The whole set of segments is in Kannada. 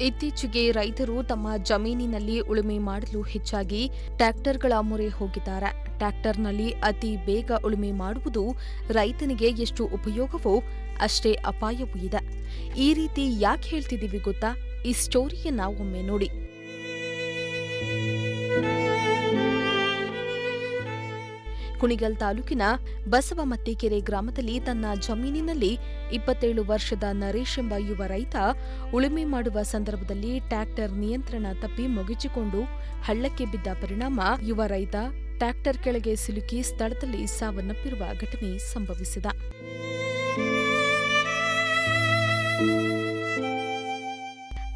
ಇತ್ತೀಚೆಗೆ ರೈತರು ತಮ್ಮ ಜಮೀನಿನಲ್ಲಿ ಉಳುಮೆ ಮಾಡಲು ಹೆಚ್ಚಾಗಿ ಟ್ರ್ಯಾಕ್ಟರ್ಗಳ ಮೊರೆ ಹೋಗಿದ್ದಾರೆ. ಟ್ರ್ಯಾಕ್ಟರ್ನಲ್ಲಿ ಅತಿ ಬೇಗ ಉಳುಮೆ ಮಾಡುವುದು ರೈತನಿಗೆ ಎಷ್ಟು ಉಪಯೋಗವೋ ಅಷ್ಟೇ ಅಪಾಯವೂ ಇದೆ. ಈ ರೀತಿ ಯಾಕೆ ಹೇಳ್ತಿದ್ದೀವಿ ಗೊತ್ತಾ? ಈ ಸ್ಟೋರಿಯನ್ನ ಒಮ್ಮೆ ನೋಡಿ. ಕುಣಿಗಲ್ ತಾಲೂಕಿನ ಬಸವಮತ್ತಿಕೆರೆ ಗ್ರಾಮದಲ್ಲಿ ತನ್ನ ಜಮೀನಿನಲ್ಲಿ 27 ವರ್ಷದ ನರೇಶ್ ಎಂಬ ಯುವ ರೈತ ಉಳುಮೆ ಮಾಡುವ ಸಂದರ್ಭದಲ್ಲಿ ಟ್ರ್ಯಾಕ್ಟರ್ ನಿಯಂತ್ರಣ ತಪ್ಪಿ ಮೊಗಿಚಿಕೊಂಡು ಹಳ್ಳಕ್ಕೆ ಬಿದ್ದ ಪರಿಣಾಮ ಯುವ ರೈತ ಟ್ರ್ಯಾಕ್ಟರ್ ಕೆಳಗೆ ಸಿಲುಕಿ ಸ್ಥಳದಲ್ಲಿ ಸಾವನ್ನಪ್ಪಿರುವ ಘಟನೆ ಸಂಭವಿಸಿದೆ.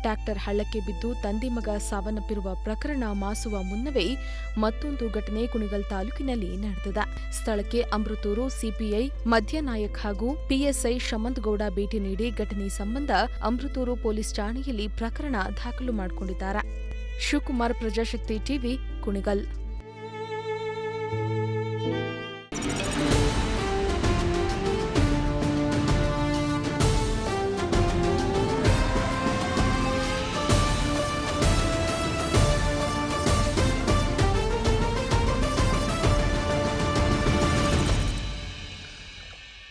ಟ್ರ್ಯಾಕ್ಟರ್ ಹಳ್ಳಕ್ಕೆ ಬಿದ್ದು ತಂದೆ ಮಗ ಸಾವನ್ನಪ್ಪಿರುವ ಪ್ರಕರಣ ಮಾಸುವ ಮುನ್ನವೇ ಮತ್ತೊಂದು ಘಟನೆ ಕುಣಿಗಲ್ ತಾಲೂಕಿನಲ್ಲಿ ನಡೆದಿದೆ. ಸ್ಥಳಕ್ಕೆ ಅಮೃತೂರು ಸಿಪಿಐ ಮಧ್ಯನಾಯಕ್ ಹಾಗೂ ಪಿಎಸ್ಐ ಶಮಂತಗೌಡ ಭೇಟಿ ನೀಡಿ ಘಟನೆ ಸಂಬಂಧ ಅಮೃತೂರು ಪೊಲೀಸ್ ಠಾಣೆಯಲ್ಲಿ ಪ್ರಕರಣ ದಾಖಲು ಮಾಡಿಕೊಂಡಿದ್ದಾರೆ. ಶಿವಕುಮಾರ್, ಪ್ರಜಾಶಕ್ತಿ ಟಿವಿ, ಕುಣಿಗಲ್.